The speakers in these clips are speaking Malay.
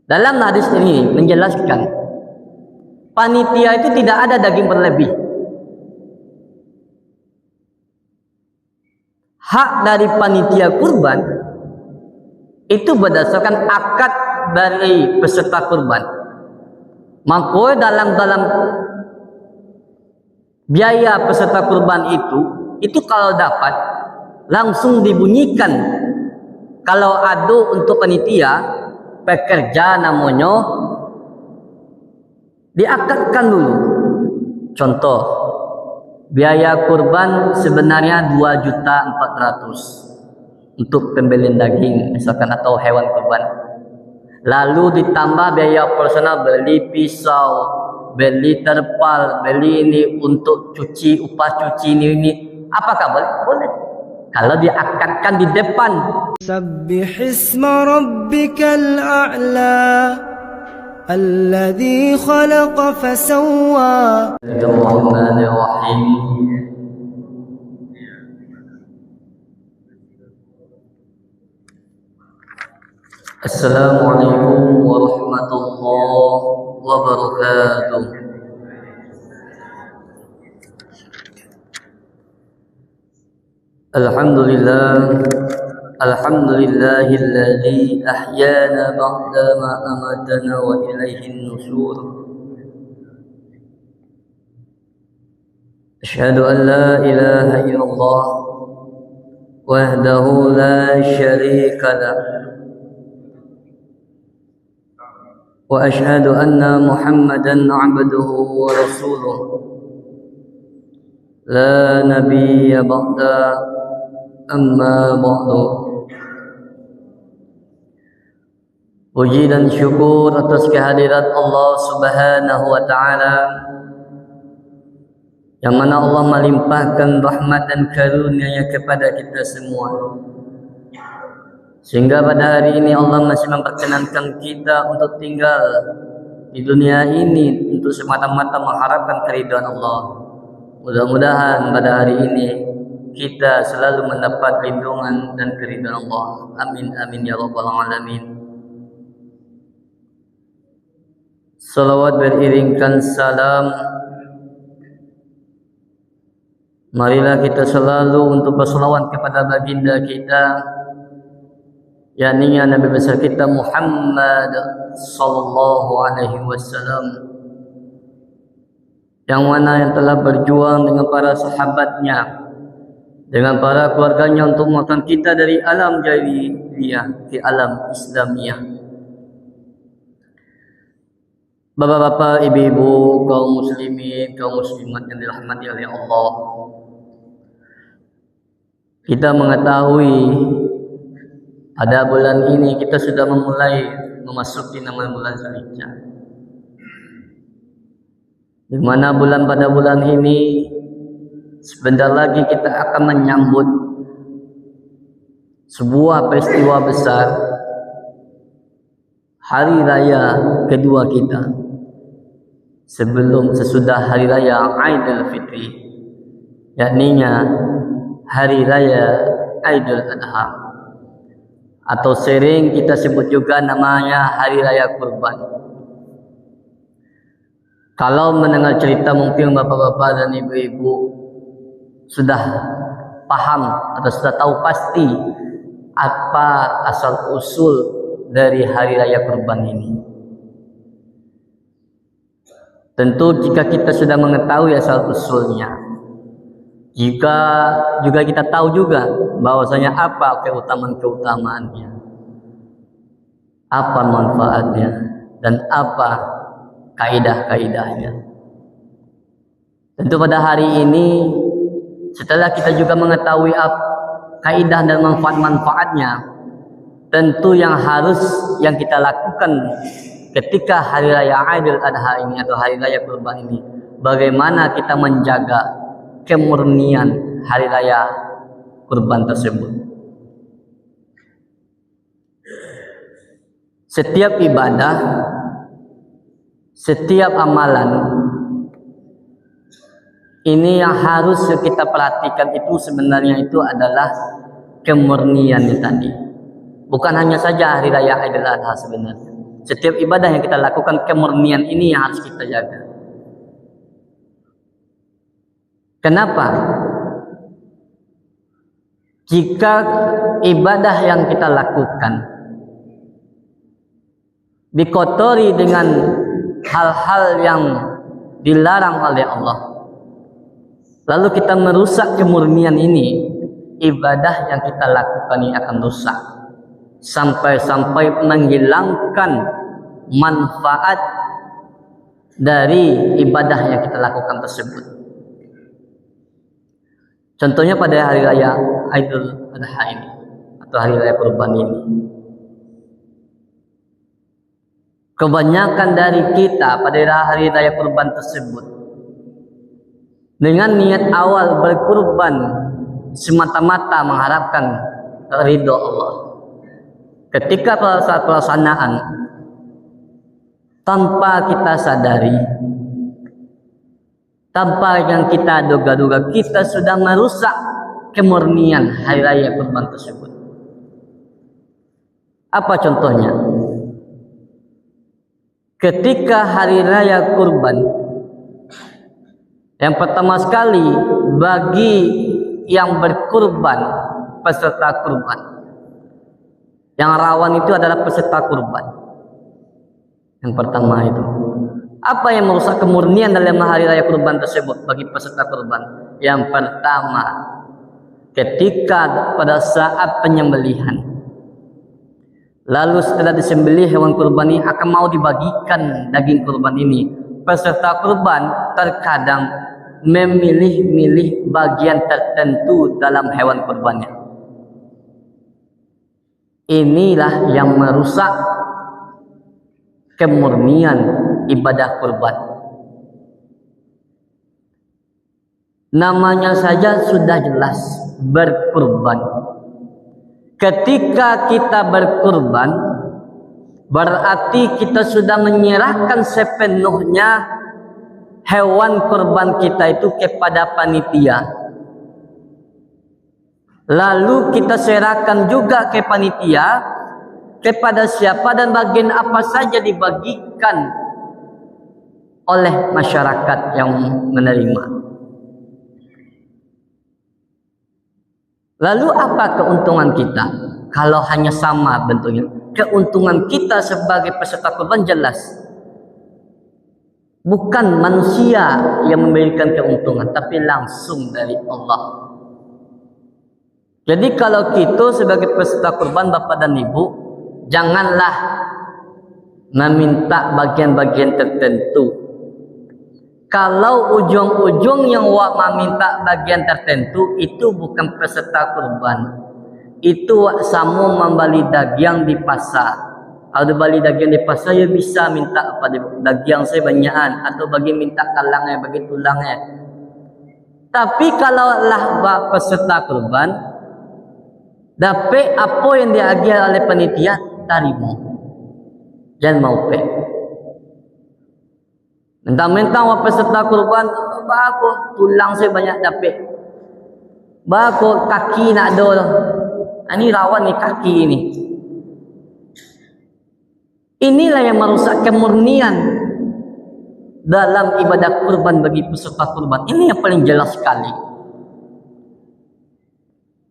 Dalam hadis ini menjelaskan panitia itu tidak ada daging berlebih. Hak dari panitia kurban itu berdasarkan akad dari peserta kurban. Maka dalam biaya peserta kurban itu kalau dapat langsung dibunyikan. Kalau ada untuk panitia pekerja namanya diakadkan dulu. Contoh, biaya kurban sebenarnya 2.400.000 untuk pembelian daging misalkan atau hewan kurban. Lalu ditambah biaya operasional, beli pisau, beli terpal, beli ini untuk cuci, upah cuci ini. Apakah boleh? Boleh. Kalau diakadkan di depan. Sabbih isma rabbikal a'la alladhi khalaqa fasawwa. Bismillahirrahmanirrahim. Assalamualaikum warahmatullahi wabarakatuh. Alhamdulillahilladzi ahyana ba'da ma amatana wa ilaihin nusyur. Asyhadu an la ilaha illallah wahdahu la syarika lah wa asyhadu anna Muhammadan 'abduhu wa rasuluh la nabiyya ba'da amma ba'du. Puji dan syukur atas kehadirat Allah Subhanahu wa ta'ala, yang mana Allah melimpahkan rahmat dan karunia-Nya kepada kita semua, sehingga pada hari ini Allah masih memperkenankan kita untuk tinggal di dunia ini untuk semata-mata mengharapkan keridhaan Allah. Mudah-mudahan pada hari ini kita selalu mendapat lindungan dan keridhaan Allah. Amin amin ya rabbal alamin. Salawat beriringkan salam, marilah kita selalu untuk berselawat kepada baginda kita, yakni Nabi besar kita Muhammad sallallahu alaihi wasallam, yang mana yang telah berjuang dengan para sahabatnya, dengan para keluarganya untuk mengeluarkan kita dari alam jahiliyah ke alam Islamiyah. Bapak-bapak, ibu-ibu, kaum muslimin, kaum muslimat yang dirahmati oleh Allah, kita mengetahui pada bulan ini kita sudah memulai memasuki nama bulan Zulhijjah, di mana pada bulan ini sebentar lagi kita akan menyambut sebuah peristiwa besar, hari raya kedua kita sesudah hari raya Aidil Fitri, yakninya hari raya Aidil Adha, atau sering kita sebut juga namanya hari raya kurban. Kalau mendengar cerita mungkin bapak-bapak dan ibu-ibu sudah paham atau sudah tahu pasti apa asal usul dari hari raya kurban ini. Tentu jika kita sudah mengetahui asal usulnya, jika juga kita tahu juga bahwasanya apa keutamaan-keutamaannya, apa manfaatnya, dan apa kaidah-kaidahnya. Tentu pada hari ini, setelah kita juga mengetahui kaidah dan manfaat-manfaatnya, tentu yang kita lakukan ketika hari raya Aidil Adha ini atau hari raya kurban ini, bagaimana kita menjaga kemurnian hari raya kurban tersebut. Setiap ibadah, setiap amalan ini yang harus kita perhatikan itu sebenarnya itu adalah kemurniannya tadi. Bukan hanya saja hari raya Aidil Adha sebenarnya. Setiap ibadah yang kita lakukan, kemurnian ini yang harus kita jaga. Kenapa? Jika ibadah yang kita lakukan dikotori dengan hal-hal yang dilarang oleh Allah, lalu kita merusak kemurnian ini, ibadah yang kita lakukan ini akan rusak sampai-sampai menghilangkan manfaat dari ibadah yang kita lakukan tersebut. Contohnya pada hari raya Idul Adha ini atau hari raya kurban ini, kebanyakan dari kita pada hari raya kurban tersebut dengan niat awal berkurban semata-mata mengharapkan ridho Allah. Ketika pada saat pelaksanaan, tanpa kita sadari, tanpa yang kita duga-duga, kita sudah merusak kemurnian hari raya kurban tersebut. Apa contohnya? Ketika hari raya kurban, yang pertama sekali bagi yang berkurban, peserta kurban, yang rawan itu adalah peserta kurban. Yang pertama itu, apa yang merusak kemurnian dalam hari raya kurban tersebut bagi peserta kurban? Yang pertama, ketika pada saat penyembelihan, lalu setelah disembelih hewan kurban ini akan mau dibagikan daging kurban ini, peserta kurban terkadang memilih-milih bagian tertentu dalam hewan kurbannya. Inilah yang merusak kemurnian ibadah kurban. Namanya saja sudah jelas, berkurban. Ketika kita berkurban, berarti kita sudah menyerahkan sepenuhnya hewan kurban kita itu kepada panitia. Lalu kita serahkan juga ke panitia, kepada siapa dan bagian apa saja dibagikan oleh masyarakat yang menerima. Lalu apa keuntungan kita? Kalau hanya sama bentuknya, keuntungan kita sebagai peserta kurban jelas. Bukan manusia yang memberikan keuntungan, tapi langsung dari Allah. Jadi kalau kita sebagai peserta kurban, Bapak dan Ibu, janganlah meminta bagian-bagian tertentu. Kalau ujung-ujung yang meminta bagian tertentu, itu bukan peserta kurban. Itu samu membeli daging di pasar. Kalau beli daging di pasar, ya bisa minta pada daging saya banyakan, atau bagi minta kalangnya, bagi tulangnya. Tapi kalau lah peserta kurban, dapat apa yang diagih oleh panitia, tarimo. Jangan mau pe. Mentang-mentang peserta kurban, baku tulang saya banyak dapat. Baku kaki nak ada. Ini rawan ni kaki ini. Inilah yang merusak kemurnian dalam ibadah kurban bagi peserta kurban. Ini yang paling jelas sekali.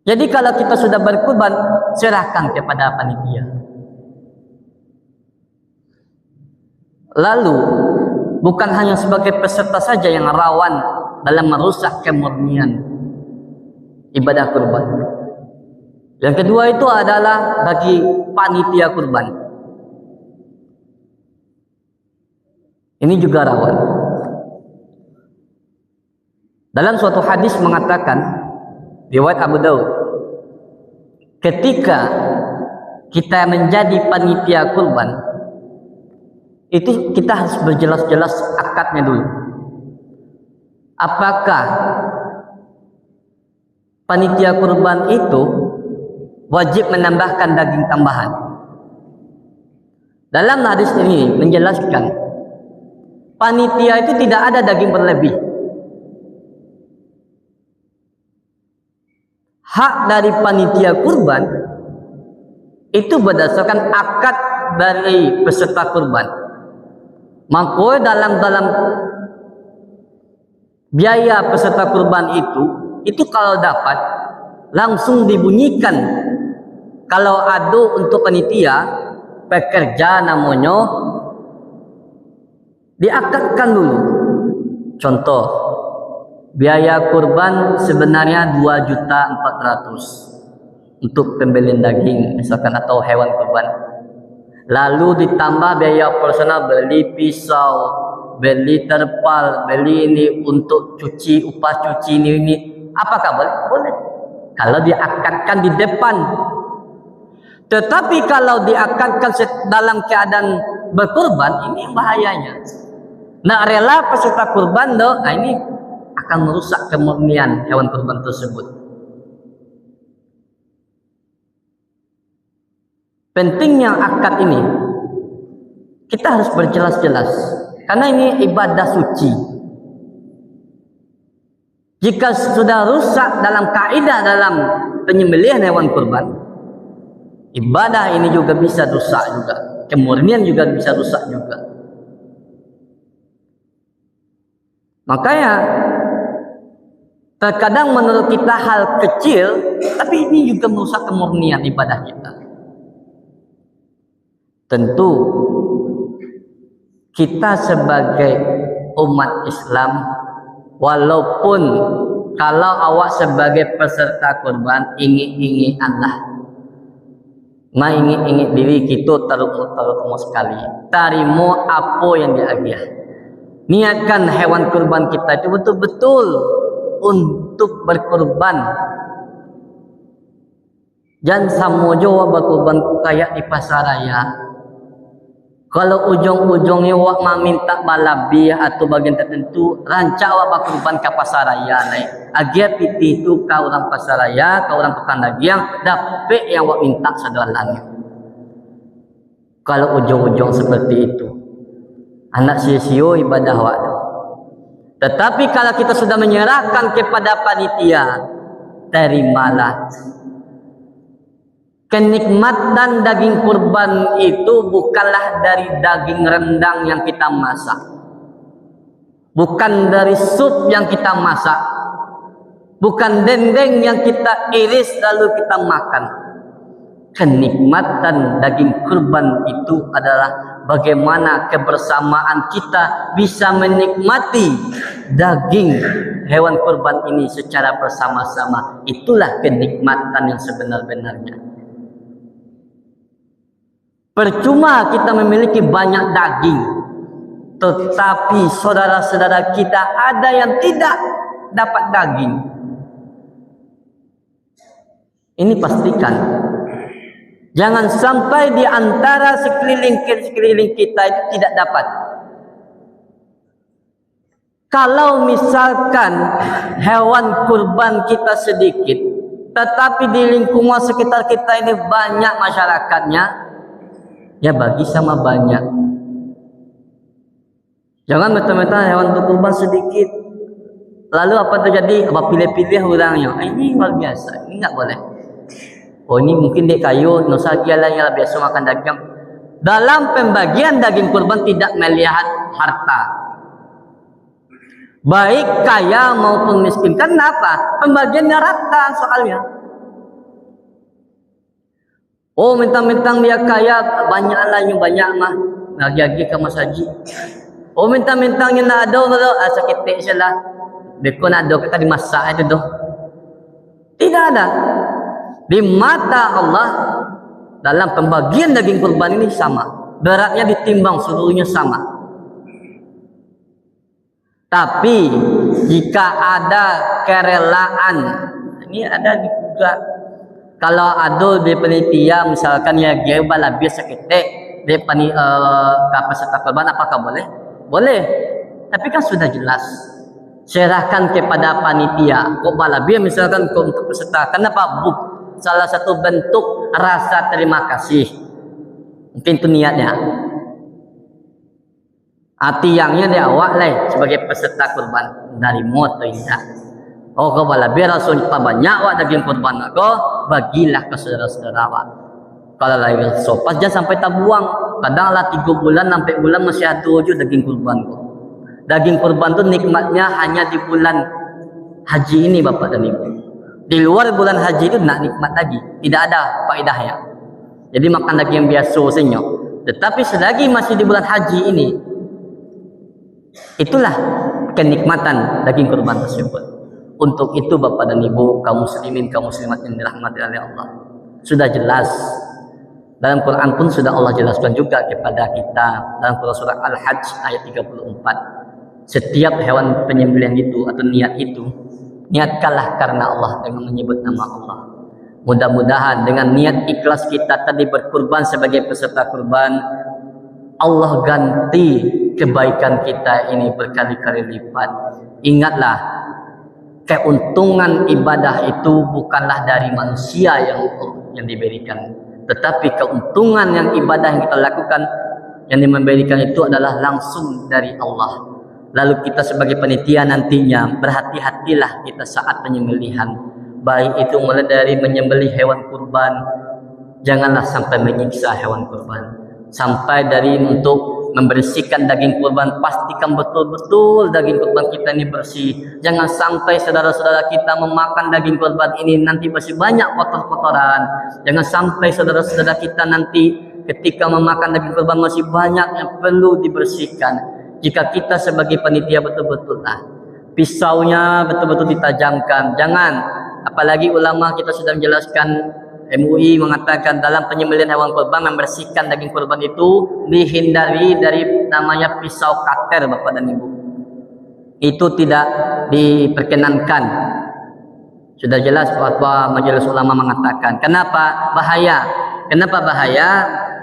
Jadi kalau kita sudah berkurban, serahkan kepada panitia. Lalu, bukan hanya sebagai peserta saja yang rawan dalam merusak kemurnian ibadah kurban. Yang kedua itu adalah bagi panitia kurban. Ini juga rawan. Dalam suatu hadis mengatakan, riwayat Abu Daud, ketika kita menjadi panitia kurban, itu kita harus berjelas-jelas akadnya dulu. Apakah panitia kurban itu wajib menambahkan daging tambahan? Dalam hadis ini menjelaskan, panitia itu tidak ada daging berlebih. Hak dari panitia kurban itu berdasarkan akad dari peserta kurban. Maka dalam biaya peserta kurban itu kalau dapat langsung dibunyikan. Kalau ada untuk panitia pekerja namanya diakadkan dulu. Contoh, biaya kurban sebenarnya 2.400.000 untuk pembelian daging misalkan atau hewan kurban. Lalu ditambah biaya operasional, beli pisau, beli terpal, beli ini untuk cuci, upah cuci ini. Apakah boleh? Boleh. Kalau diakadkan di depan. Tetapi kalau diakadkan dalam keadaan berkurban, ini bahayanya. Nak rela peserta kurban doh, nah ini akan merusak kemurnian hewan kurban tersebut. Pentingnya akad ini, kita harus berjelas-jelas. Karena ini ibadah suci. Jika sudah rusak dalam kaidah dalam penyembelihan hewan kurban, ibadah ini juga bisa rusak juga. Kemurnian juga bisa rusak juga. Makanya terkadang menurut kita hal kecil, tapi ini juga merusak kemurnian ibadah kita. Tentu kita sebagai umat Islam, walaupun kalau awak sebagai peserta kurban ingin Allah, ingin diri kita terutama sekali, tarimu apa yang diagiah. Niatkan hewan kurban kita itu betul-betul untuk berkurban. Jangan sama jua berkurban kayak di pasar raya. Kalau ujung-ujungnya wak minta balabi atau bagian tertentu, rancak wak berkurban ke pasar raya naik. Agar piti itu kau orang pasar raya, kau orang tukang daging dapat yang wak minta sedalannya. Kalau ujung-ujung seperti itu, anak sia-sia ibadah wak. Tetapi kalau kita sudah menyerahkan kepada panitia, terimalah. Kenikmatan daging kurban itu bukanlah dari daging rendang yang kita masak, bukan dari sup yang kita masak, bukan dendeng yang kita iris lalu kita makan. Kenikmatan daging kurban itu adalah bagaimana kebersamaan kita bisa menikmati daging hewan kurban ini secara bersama-sama. Itulah kenikmatan yang sebenar-benarnya. Percuma kita memiliki banyak daging, tetapi saudara-saudara kita ada yang tidak dapat daging. Ini pastikan. Jangan sampai di antara sekeliling kita itu tidak dapat. Kalau misalkan hewan kurban kita sedikit, tetapi di lingkungan sekitar kita ini banyak masyarakatnya, ya bagi sama banyak. Jangan mentang-mentang hewan kurban sedikit, lalu apa terjadi? Apa pilih-pilih orangnya? Ini luar biasa. Ini nggak boleh. Oh ini mungkin dia kayu, nusa kialah yang biasa makan daging. Dalam pembagian daging kurban tidak melihat harta, baik kaya maupun miskin. Kenapa? Pembagiannya rata soalnya. Oh mentang-mentang dia kaya, banyaklah yang banyak mah lagi-lagi ke masaji. Oh mentang-mentangnya nak ada kalau sakit salah, dekon ada kita dimasak itu doh. Tidak ada. Di mata Allah dalam pembagian daging kurban ini sama, beratnya ditimbang seluruhnya sama. Tapi jika ada kerelaan, ini ada juga. Kalau ada di panitia misalkan ya dia balabir seketek di peserta kurban, apakah boleh? Boleh. Tapi kan sudah jelas. Serahkan kepada panitia. Kok balabir misalkan untuk peserta. Kenapa? Salah satu bentuk rasa terima kasih. Mungkin itu niatnya. Hati yangnya dia awak lah sebagai peserta kurban dari moto indah. Oh kau balabir langsung banyak wak daging kurban aku, bagilah ke saudara-saudara wak. Kalau lahir so pas jangan sampai tabuang. Kadanglah 3 bulan sampai bulan masih ada aja daging kurban kok. Daging kurban tuh nikmatnya hanya di bulan haji ini Bapak dan Ibu. Di luar bulan haji itu nak nikmat lagi, tidak ada faedahnya. Jadi makan daging yang biasa senyok. Tetapi selagi masih di bulan haji ini, itulah kenikmatan daging kurban tersebut. Untuk itu Bapak dan Ibu, kaum muslimin, kaum muslimat yang dirahmati oleh Allah, sudah jelas dalam Quran pun sudah Allah jelaskan juga kepada kita dalam surah Al-Hajj ayat 34. Setiap hewan penyembelihan itu atau niat itu, niatkanlah karena Allah dengan menyebut nama Allah. Mudah-mudahan dengan niat ikhlas kita tadi berkurban sebagai peserta kurban, Allah ganti kebaikan kita ini berkali-kali lipat. Ingatlah, keuntungan ibadah itu bukanlah dari manusia yang diberikan, tetapi keuntungan yang ibadah yang kita lakukan yang memberikan itu adalah langsung dari Allah. Lalu kita sebagai panitia nantinya berhati-hatilah kita saat penyembelihan, baik itu mulai dari menyembelih hewan kurban, janganlah sampai menyiksa hewan kurban, sampai dari untuk membersihkan daging kurban, pastikan betul-betul daging kurban kita ini bersih. Jangan sampai saudara-saudara kita memakan daging kurban ini nanti masih banyak kotor-kotoran. Jangan sampai saudara-saudara kita nanti ketika memakan daging kurban masih banyak yang perlu dibersihkan. Jika kita sebagai panitia betul-betul pisaunya betul-betul ditajamkan, jangan. Apalagi ulama kita sudah menjelaskan, MUI mengatakan dalam penyembelihan hewan kurban membersihkan daging kurban itu dihindari dari namanya pisau kater Bapak dan Ibu. Itu tidak diperkenankan. Sudah jelas bahwa majelis ulama mengatakan. Kenapa bahaya? Kenapa bahaya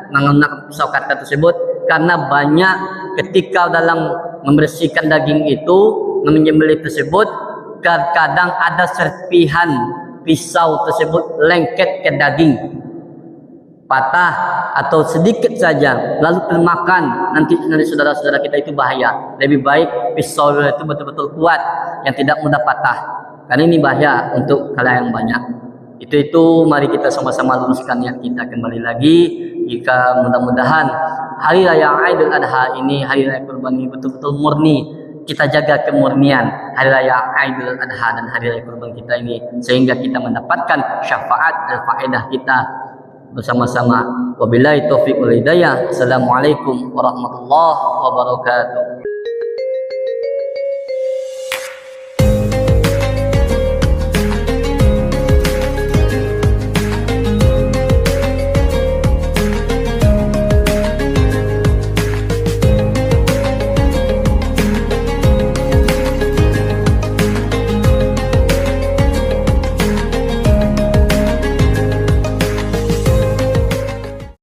menggunakan pisau kater tersebut? Karena banyak ketika dalam membersihkan daging itu, menyembelih tersebut, kadang ada serpihan pisau tersebut lengket ke daging, patah atau sedikit saja lalu termakan, nanti saudara-saudara kita itu bahaya. Lebih baik pisau itu betul-betul kuat yang tidak mudah patah, karena ini bahaya untuk kalian yang banyak. Itu mari kita sama-sama luruskan niat kita kembali lagi. Jika mudah-mudahan hari raya Idul Adha ini, hari raya kurban ini betul-betul murni, kita jaga kemurnian hari raya Idul Adha dan hari raya kurban kita ini, sehingga kita mendapatkan syafaat dan faedah kita bersama-sama. Wabillahi taufiq wal hidayah. Assalamualaikum warahmatullahi wabarakatuh.